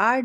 8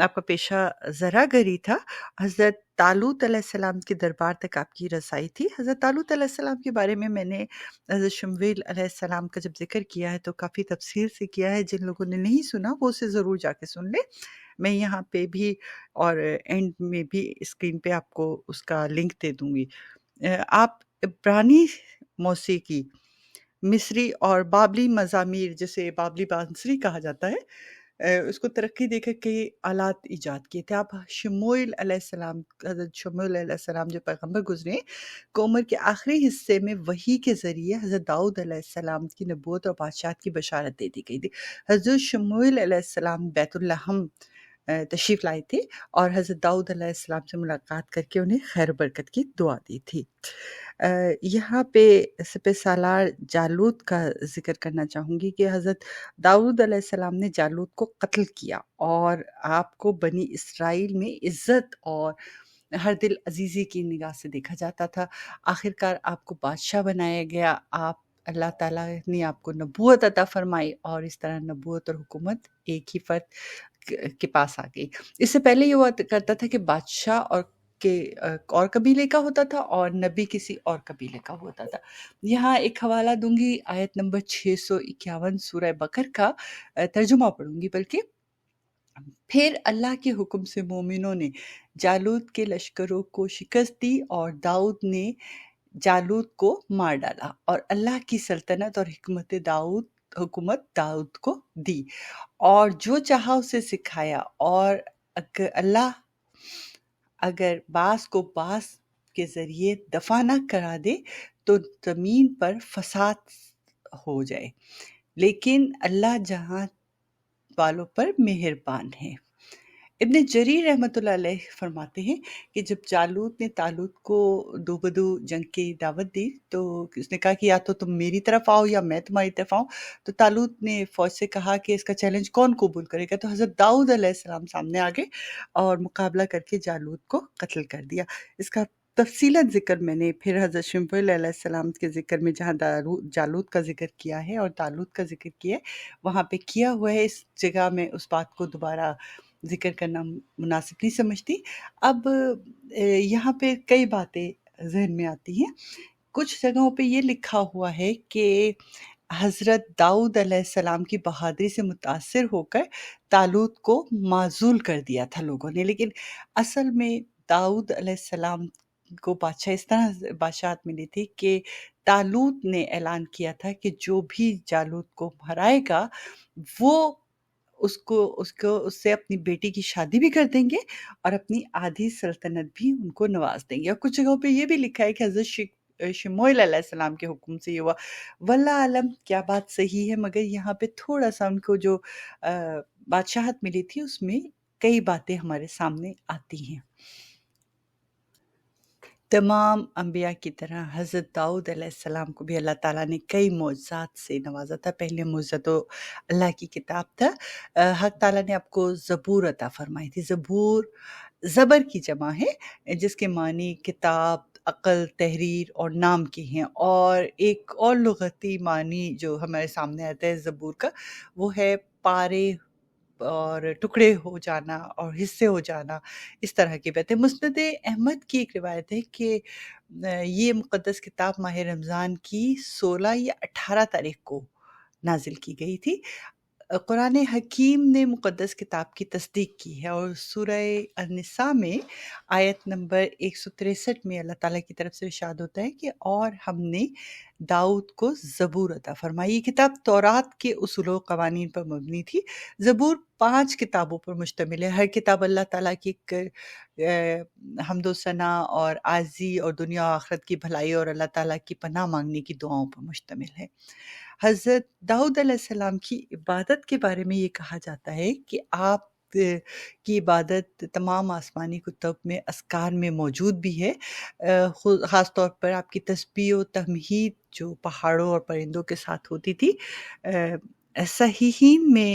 آپ کا پیشہ زرع گری تھا، حضرت طالوت علیہ السلام کے دربار تک آپ کی رسائی تھی۔ حضرت طالوت علیہ السلام کے بارے میں نے حضرت شمویل علیہ السلام کا جب ذکر کیا ہے تو کافی تفصیل سے کیا ہے، جن لوگوں نے نہیں سنا وہ اسے ضرور جا کے سن لیں۔ میں یہاں پہ بھی اور اینڈ میں بھی اسکرین پہ آپ کو اس کا لنک دے دوں گی۔ آپ عبرانی موسیقی، مصری اور بابلی مزامیر، جسے بابلی بانسری کہا جاتا ہے، اس کو ترقی دے کر کئی آلات ایجاد کیے تھے۔ آپ شموئیل علیہ السلام، حضرت شموئیل علیہ السلام جو پیغمبر گزرے ہیں، کو عمر کے آخری حصے میں وحی کے ذریعے حضرت داؤد علیہ السلام کی نبوت اور بادشاہت کی بشارت دے دی گئی تھی۔ حضرت شموئیل علیہ السلام بیت الحم تشریف لائے تھے اور حضرت داؤد علیہ السلام سے ملاقات کر کے انہیں خیر و برکت کی دعا دی تھی۔ یہاں پہ سپہ سالار جالوت کا ذکر کرنا چاہوں گی کہ حضرت داؤد علیہ السلام نے جالوت کو قتل کیا اور آپ کو بنی اسرائیل میں عزت اور ہر دل عزیزی کی نگاہ سے دیکھا جاتا تھا۔ آخرکار آپ کو بادشاہ بنایا گیا، آپ اللہ تعالیٰ نے آپ کو نبوت عطا فرمائی اور اس طرح نبوت اور حکومت ایک ہی فرد کے پاس آ گئی۔ اس سے پہلے یہ ہوا کرتا تھا کہ بادشاہ اور قبیلے کا ہوتا تھا اور نبی کسی اور قبیلے کا ہوتا تھا۔ یہاں ایک حوالہ دوں گی، آیت نمبر 651 سورہ بقر کا ترجمہ پڑھوں گی بلکہ۔ پھر اللہ کے حکم سے مومنوں نے جالوت کے لشکروں کو شکست دی اور داؤد نے جالوت کو مار ڈالا، اور اللہ کی سلطنت اور حکومت داؤد کو دی اور جو چاہا اسے سکھایا، اور اگر باز کو باز کے ذریعے دفع نہ کرا دے تو زمین پر فساد ہو جائے، لیکن اللہ جہاں والوں پر مہربان ہے۔ ابن جریر رحمۃ اللہ علیہ فرماتے ہیں کہ جب جالوت نے طالوت کو دو بدو جنگ کی دعوت دی تو اس نے کہا کہ یا تو تم میری طرف آؤ یا میں تمہاری طرف آؤں، تو طالوت نے فوج سے کہا کہ اس کا چیلنج کون قبول کرے گا، تو حضرت داؤد علیہ السلام سامنے آ گئے اور مقابلہ کر کے جالوت کو قتل کر دیا۔ اس کا تفصیلاً ذکر میں نے پھر حضرت شموئیل علیہ السلام کے ذکر میں جہاں جالوت کا ذکر کیا ہے اور طالوت کا ذکر کیا ہے وہاں پہ کیا ہوا ہے۔ اس جگہ میں اس بات کو دوبارہ ذکر کرنا مناسب نہیں سمجھتی۔ اب یہاں پہ کئی باتیں ذہن میں آتی ہیں۔ کچھ جگہوں پہ یہ لکھا ہوا ہے کہ حضرت داؤد علیہ السلام کی بہادری سے متاثر ہو کر طالوت کو معزول کر دیا تھا لوگوں نے، لیکن اصل میں داؤد علیہ السلام کو اس طرح بادشاہت ملی تھی کہ طالوت نے اعلان کیا تھا کہ جو بھی جالوت کو ہرائے گا وہ اس سے اپنی بیٹی کی شادی بھی کر دیں گے اور اپنی آدھی سلطنت بھی ان کو نواز دیں گے۔ اور کچھ جگہوں پہ یہ بھی لکھا ہے کہ حضرت شموئیل علیہ السلام کے حکم سے یہ ہوا۔ واللہ عالم کیا بات صحیح ہے، مگر یہاں پہ تھوڑا سا ان کو جو بادشاہت ملی تھی اس میں کئی باتیں ہمارے سامنے آتی ہیں۔ تمام انبیاء کی طرح حضرت داؤد علیہ السلام کو بھی اللہ تعالیٰ نے کئی معجزات سے نوازا تھا۔ پہلے معجزہ تو اللہ کی کتاب تھا۔ حق تعالیٰ نے آپ کو زبور عطا فرمائی تھی۔ زبور زبر کی جمع ہے جس کے معنی کتاب، عقل، تحریر اور نام کے ہیں، اور ایک اور لغتی معنی جو ہمارے سامنے آتا ہے زبور کا وہ ہے پارے اور ٹکڑے ہو جانا اور حصے ہو جانا، اس طرح کی باتیں۔ مسند احمد کی ایک روایت ہے کہ یہ مقدس کتاب ماہ رمضان کی 16 یا 18 تاریخ کو نازل کی گئی تھی۔ قرآن حکیم نے مقدس کتاب کی تصدیق کی ہے، اور سورہ النساء میں آیت نمبر 163 میں اللہ تعالیٰ کی طرف سے ارشاد ہوتا ہے کہ اور ہم نے داؤد کو زبور عطا فرمائی۔ یہ کتاب تورات کے اصول و قوانین پر مبنی تھی۔ زبور 5 کتابوں پر مشتمل ہے۔ ہر کتاب اللہ تعالیٰ کی حمد و ثنا اور عاجزی اور دنیا و آخرت کی بھلائی اور اللہ تعالیٰ کی پناہ مانگنے کی دعاؤں پر مشتمل ہے۔ حضرت داؤد علیہ السلام کی عبادت کے بارے میں یہ کہا جاتا ہے کہ آپ کی عبادت تمام آسمانی کتب میں اذکار میں موجود بھی ہے، خاص طور پر آپ کی تسبیح و تحمید جو پہاڑوں اور پرندوں کے ساتھ ہوتی تھی۔ صحیحین میں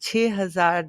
6000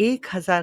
1000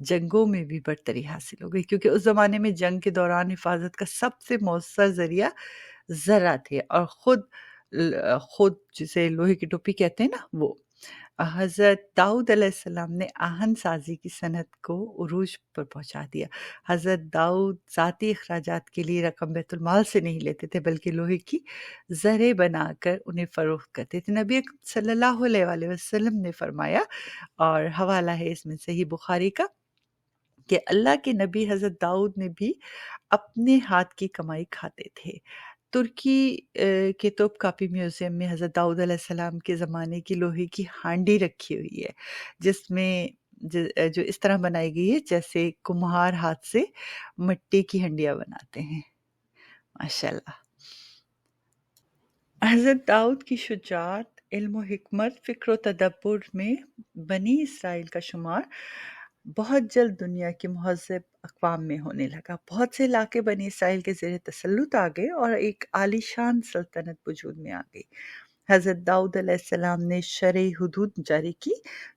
جنگوں میں بھی برتری حاصل ہو گئی، کیونکہ اس زمانے میں جنگ کے دوران حفاظت کا سب سے مؤثر ذریعہ ذرہ تھے، اور خود جسے لوہے کی ٹوپی کہتے ہیں نا وہ۔ حضرت داؤد علیہ السلام نے آہن سازی کی صنعت کو عروج پر پہنچا دیا۔ حضرت داؤد ذاتی اخراجات کے لیے رقم بیت المال سے نہیں لیتے تھے، بلکہ لوہے کی زریں بنا کر انہیں فروخت کرتے تھے۔ نبی اکرم صلی اللہ علیہ وآلہ وسلم نے فرمایا، اور حوالہ ہے اس میں صحیح بخاری کا، کہ اللہ کے نبی حضرت داؤد نے بھی اپنے ہاتھ کی کمائی کھاتے تھے۔ ترکی کے توپ کاپی میوزیم میں حضرت داؤد علیہ السلام کے زمانے کی لوہے کی ہانڈی رکھی ہوئی ہے، جس میں جو اس طرح بنائی گئی ہے جیسے کمہار ہاتھ سے مٹی کی ہنڈیاں بناتے ہیں۔ ماشاءاللہ۔ حضرت داؤد کی شجاعت، علم و حکمت، فکر و تدبر میں بنی اسرائیل کا شمار بہت جلد دنیا کے مہذب اقوام میں ہونے لگا۔ بہت سے علاقے بنی اسرائیل کے زیر تسلط آ گئے اور ایک عالی شان سلطنت وجود میں آ گئی۔ حضرت داؤد علیہ السلام نے شرعی حدود جاری کی،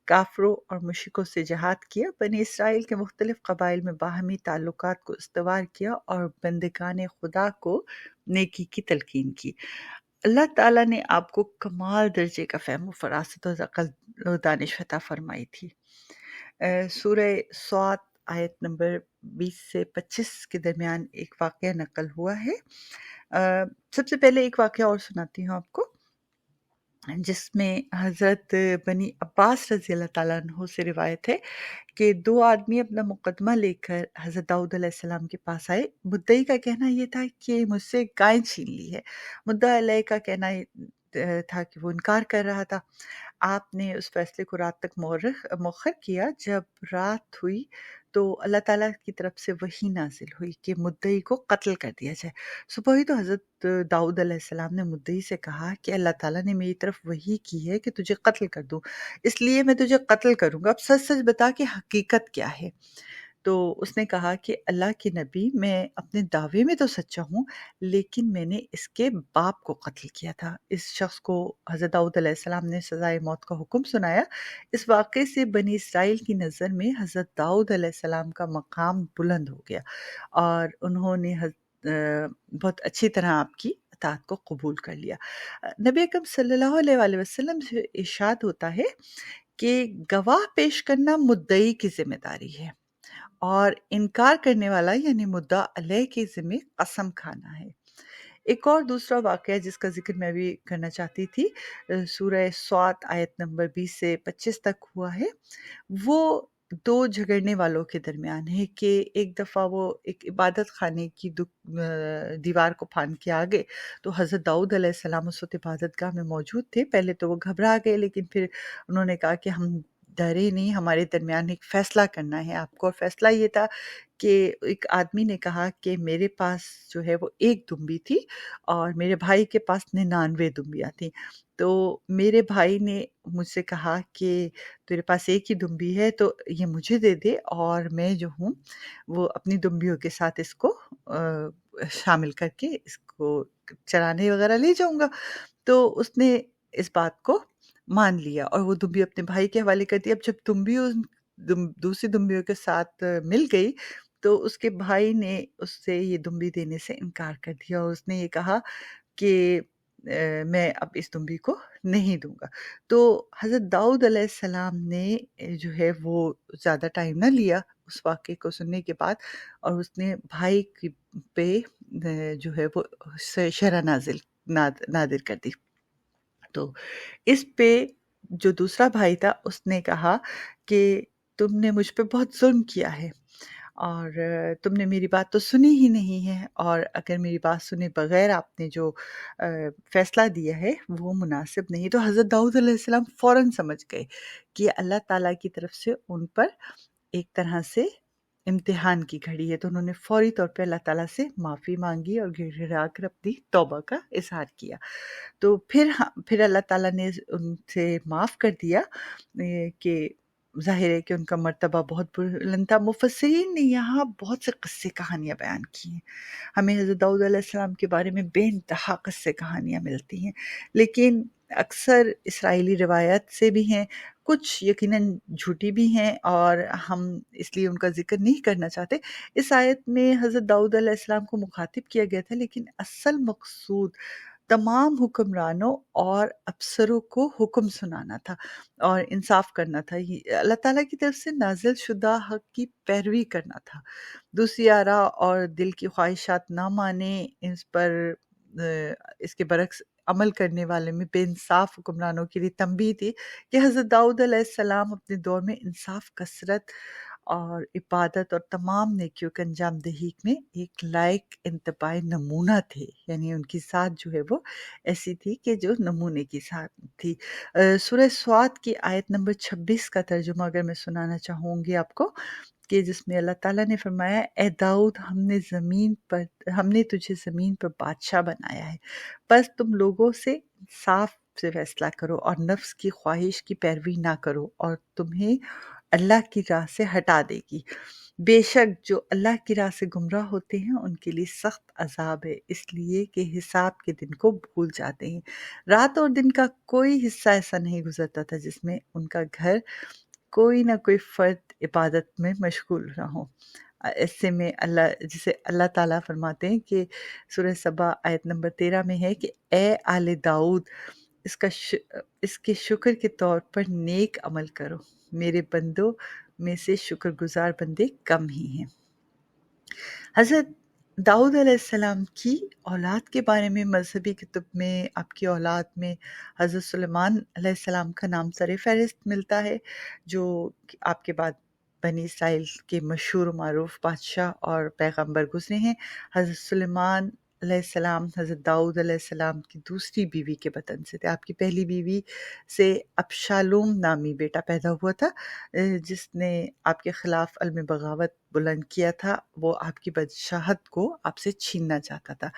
کافروں اور مشرکوں سے جہاد کیا، بنی اسرائیل کے مختلف قبائل میں باہمی تعلقات کو استوار کیا، اور بندگان خدا کو نیکی کی تلقین کی۔ اللہ تعالیٰ نے آپ کو کمال درجے کا فہم و فراست و عقل و دانش عطا فرمائی تھی۔ سورہ صاد آیت نمبر 20 سے 25 کے درمیان ایک واقعہ نقل ہوا ہے۔ سب سے پہلے ایک واقعہ اور سناتی ہوں آپ کو، جس میں حضرت بنی عباس رضی اللہ تعالیٰ عنہ سے روایت ہے کہ دو آدمی اپنا مقدمہ لے کر حضرت داؤد علیہ السلام کے پاس آئے۔ مدعی کا کہنا یہ تھا کہ مجھ سے گائے چھین لی ہے، مدعا علیہ کا کہنا تھا کہ وہ انکار کر رہا تھا۔ آپ نے اس فیصلے کو رات تک مؤخر کیا۔ جب رات ہوئی تو اللہ تعالیٰ کی طرف سے وحی نازل ہوئی کہ مدعی کو قتل کر دیا جائے۔ صبح ہی تو حضرت داؤد علیہ السلام نے مدعی سے کہا کہ اللہ تعالیٰ نے میری طرف وحی کی ہے کہ تجھے قتل کر دوں، اس لیے میں تجھے قتل کروں گا، اب سچ سچ بتا کہ حقیقت کیا ہے۔ تو اس نے کہا کہ اللہ کے نبی، میں اپنے دعوے میں تو سچا ہوں، لیکن میں نے اس کے باپ کو قتل کیا تھا۔ اس شخص کو حضرت داؤد علیہ السلام نے سزائے موت کا حکم سنایا۔ اس واقعے سے بنی اسرائیل کی نظر میں حضرت داؤد علیہ السلام کا مقام بلند ہو گیا، اور انہوں نے بہت اچھی طرح آپ کی اطاعت کو قبول کر لیا۔ نبی اکرم صلی اللہ علیہ وآلہ وسلم سے ارشاد ہوتا ہے کہ گواہ پیش کرنا مدعی کی ذمہ داری ہے، اور انکار کرنے والا یعنی مدعا علیہ کے ذمہ قسم کھانا ہے۔ ایک اور دوسرا واقعہ جس کا ذکر میں بھی کرنا چاہتی تھی، سورہ صاد آیت نمبر 20 سے 25 تک ہوا ہے۔ وہ دو جھگڑنے والوں کے درمیان ہے کہ ایک دفعہ وہ ایک عبادت خانے کی دیوار کو پھاند کے آگے، تو حضرت داؤد علیہ السلام اس وقت عبادت گاہ میں موجود تھے۔ پہلے تو وہ گھبرا گئے، لیکن پھر انہوں نے کہا کہ ہم ڈرے نہیں، ہمارے درمیان ایک فیصلہ کرنا ہے آپ کو۔ اور فیصلہ یہ تھا کہ ایک آدمی نے کہا کہ میرے پاس جو ہے وہ ایک دمبی تھی، اور میرے بھائی کے پاس 99 دمبیاں تھیں۔ تو میرے بھائی نے مجھ سے کہا کہ تیرے پاس ایک ہی دمبی ہے تو یہ مجھے دے دے، اور میں جو ہوں وہ اپنی دمبیوں کے ساتھ اس کو شامل کر کے اس کو چرانے وغیرہ لے جاؤں گا۔ تو اس نے اس بات کو مان لیا اور وہ دمبی اپنے بھائی کے حوالے کر دی۔ اب جب دمبی دوسری دمبیوں کے ساتھ مل گئی تو اس کے بھائی نے اس سے یہ دمبی دینے سے انکار کر دیا، اور اس نے یہ کہا کہ میں اب اس دمبی کو نہیں دوں گا۔ تو حضرت داؤد علیہ السلام نے جو ہے وہ زیادہ ٹائم نہ لیا اس واقعے کو سننے کے بعد، اور اس نے بھائی پہ جو ہے وہ شرح نادر کر دی۔ تو اس پہ جو دوسرا بھائی تھا اس نے کہا کہ تم نے مجھ پہ بہت ظلم کیا ہے، اور تم نے میری بات تو سنی ہی نہیں ہے، اور اگر میری بات سنے بغیر آپ نے جو فیصلہ دیا ہے وہ مناسب نہیں۔ تو حضرت داؤد علیہ السلام فوراً سمجھ گئے کہ اللہ تعالیٰ کی طرف سے ان پر ایک طرح سے امتحان کی گھڑی ہے، تو انہوں نے فوری طور پہ اللہ تعالیٰ سے معافی مانگی اور گڑ گڑا کر اپنی توبہ کا اظہار کیا۔ تو پھر اللہ تعالیٰ نے ان سے معاف کر دیا، کہ ظاہر ہے کہ ان کا مرتبہ بہت بلند تھا۔ مفسرین نے یہاں بہت سے قصے کہانیاں بیان کی ہیں، ہمیں حضرت داؤد علیہ السلام کے بارے میں بے انتہا قصے کہانیاں ملتی ہیں، لیکن اکثر اسرائیلی روایات سے بھی ہیں، کچھ یقیناً جھوٹی بھی ہیں، اور ہم اس لیے ان کا ذکر نہیں کرنا چاہتے۔ اس آیت میں حضرت داؤد علیہ السلام کو مخاطب کیا گیا تھا، لیکن اصل مقصود تمام حکمرانوں اور افسروں کو حکم سنانا تھا اور انصاف کرنا تھا۔ یہ اللہ تعالیٰ کی طرف سے نازل شدہ حق کی پیروی کرنا تھا، دوسری آراء اور دل کی خواہشات نہ مانیں، اس کے برعکس عمل کرنے والے میں بے انصاف حکمرانوں کے لیے تنبیہ تھی کہ حضرت داؤد علیہ السلام اپنے دور میں انصاف، کثرت اور عبادت اور تمام نیکیوں کے انجام دہی میں ایک لائق انتباہ نمونہ تھے، یعنی ان کی ذات جو ہے وہ ایسی تھی کہ جو نمونے کی ذات تھی۔ سورہ سواد کی آیت نمبر 26 کا ترجمہ اگر میں سنانا چاہوں گی آپ کو، کہ جس میں اللہ تعالیٰ نے فرمایا، اے داؤد، ہم نے تجھے زمین پر بادشاہ بنایا ہے، بس تم لوگوں سے انصاف سے فیصلہ کرو اور نفس کی خواہش کی پیروی نہ کرو، اور تمہیں اللہ کی راہ سے ہٹا دے گی۔ بے شک جو اللہ کی راہ سے گمراہ ہوتے ہیں ان کے لیے سخت عذاب ہے، اس لیے کہ حساب کے دن کو بھول جاتے ہیں۔ رات اور دن کا کوئی حصہ ایسا نہیں گزرتا تھا جس میں ان کا گھر کوئی نہ کوئی فرد عبادت میں مشغول نہ ہو۔ ایسے میں جسے اللہ تعالیٰ فرماتے ہیں کہ سورہ سبا آیت نمبر 13 میں ہے کہ اے آل داؤد، اس کے شکر کے طور پر نیک عمل کرو، میرے بندوں میں سے شکر گزار بندے کم ہی ہیں۔ حضرت داؤد علیہ السلام کی اولاد کے بارے میں مذہبی کتب میں آپ کی اولاد میں حضرت سلیمان علیہ السلام کا نام سر فہرست ملتا ہے، جو آپ کے بعد بنی اسرائیل کے مشہور و معروف بادشاہ اور پیغمبر گزرے ہیں۔ حضرت سلیمان علیہ السلام حضرت داؤد علیہ السلام کی دوسری بیوی کے بطن سے تھے۔ آپ کی پہلی بیوی سے ابشالوم نامی بیٹا پیدا ہوا تھا، جس نے آپ کے خلاف علم بغاوت بلند کیا تھا۔ وہ آپ کی بادشاہت کو آپ سے چھیننا چاہتا تھا۔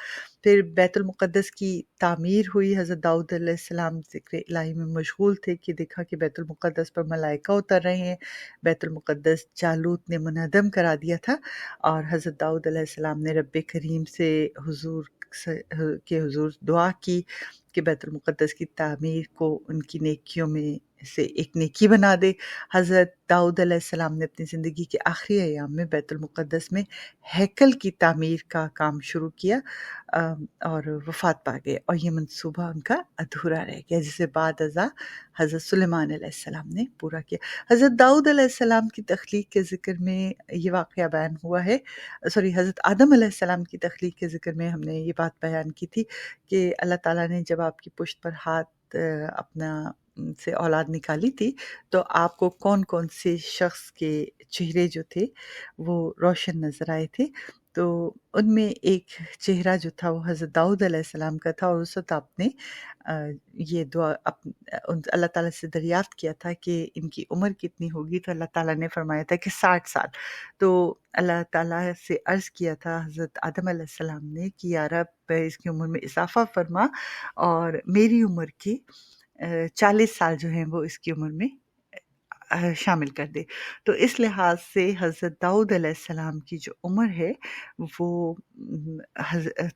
پھر بیت المقدس کی تعمیر ہوئی۔ حضرت داؤد علیہ السلام ذکر الہی میں مشغول تھے کہ دیکھا کہ بیت المقدس پر ملائکہ اتر رہے ہیں۔ بیت المقدس جالوت نے منہدم کرا دیا تھا، اور حضرت داؤد علیہ السلام نے رب کریم سے حضور دعا کی کہ بیت المقدس کی تعمیر کو ان کی نیکیوں میں سے ایک نیکی بنا دے۔ حضرت داؤد علیہ السلام نے اپنی زندگی کے آخری ایام میں بیت المقدس میں ہیکل کی تعمیر کا کام شروع کیا، اور وفات پا گئے، اور یہ منصوبہ ان کا ادھورا رہ گیا، جسے بعد ازاں حضرت سلیمان علیہ السلام نے پورا کیا۔ حضرت داؤد علیہ السلام کی تخلیق کے ذکر میں یہ واقعہ بیان ہوا ہے، حضرت آدم علیہ السلام کی تخلیق کے ذکر میں ہم نے یہ بات بیان کی تھی کہ اللہ تعالیٰ نے جب آپ کی پشت پر ہاتھ اپنا سے اولاد نکالی تھی، تو آپ کو کون کون سے شخص کے چہرے جو تھے وہ روشن نظر آئے تھے، تو ان میں ایک چہرہ جو تھا وہ حضرت داؤد علیہ السلام کا تھا، اور اس وقت آپ نے یہ دعا اللہ تعالیٰ سے دریافت کیا تھا کہ ان کی عمر کتنی ہوگی، تو اللہ تعالیٰ نے فرمایا تھا کہ 60 سال۔ تو اللہ تعالیٰ سے عرض کیا تھا حضرت آدم علیہ السلام نے کہ یا رب اس کی عمر میں اضافہ فرما، اور میری عمر کی 40 سال جو ہیں وہ اس کی عمر میں شامل کر دے۔ تو اس لحاظ سے حضرت داؤد علیہ السلام کی جو عمر ہے وہ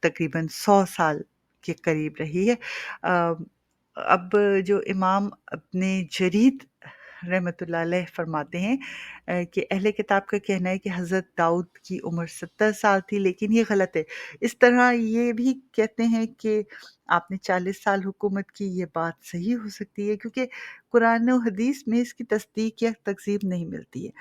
تقریباً 100 سال کے قریب رہی ہے۔ اب جو امام ابن جرید رحمۃ اللہ علیہ فرماتے ہیں کہ اہل کتاب کا کہنا ہے کہ حضرت داؤد کی عمر 70 سال تھی، لیکن یہ غلط ہے۔ اس طرح یہ بھی کہتے ہیں کہ آپ نے 40 سال حکومت کی، یہ بات صحیح ہو سکتی ہے، کیونکہ قرآن و حدیث میں اس کی تصدیق یا تکذیب نہیں ملتی ہے۔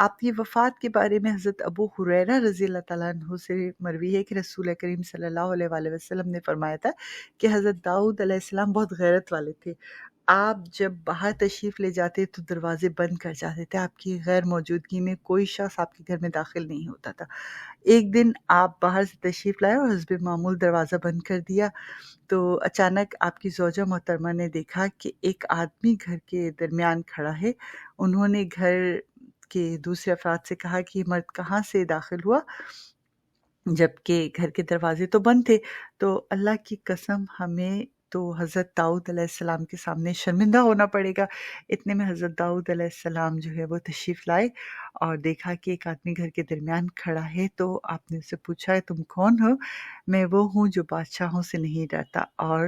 آپ کی وفات کے بارے میں حضرت ابو ہریرہ رضی اللہ تعالیٰ عنہ سے مروی ہے کہ رسول کریم صلی اللہ علیہ وآلہ وسلم نے فرمایا تھا کہ حضرت داؤد علیہ السلام بہت غیرت والے تھے۔ آپ جب باہر تشریف لے جاتے تو دروازے بند کر جاتے تھے، آپ کی غیر موجودگی میں کوئی شخص آپ کے گھر میں داخل نہیں ہوتا تھا۔ ایک دن آپ باہر سے تشریف لائے اور حسب معمول دروازہ بند کر دیا، تو اچانک آپ کی زوجہ محترمہ نے دیکھا کہ ایک آدمی گھر کے درمیان کھڑا ہے۔ انہوں نے گھر کے دوسرے افراد سے کہا کہ یہ مرد کہاں سے داخل ہوا، جبکہ گھر کے دروازے تو بند تھے۔ تو اللہ کی قسم، ہمیں تو حضرت داؤد علیہ السلام کے سامنے شرمندہ ہونا پڑے گا۔ اتنے میں حضرت داؤد علیہ السلام جو ہے وہ تشریف لائے اور دیکھا کہ ایک آدمی گھر کے درمیان کھڑا ہے، تو آپ نے اسے پوچھا تم کون ہو؟ میں وہ ہوں جو بادشاہوں سے نہیں ڈرتا اور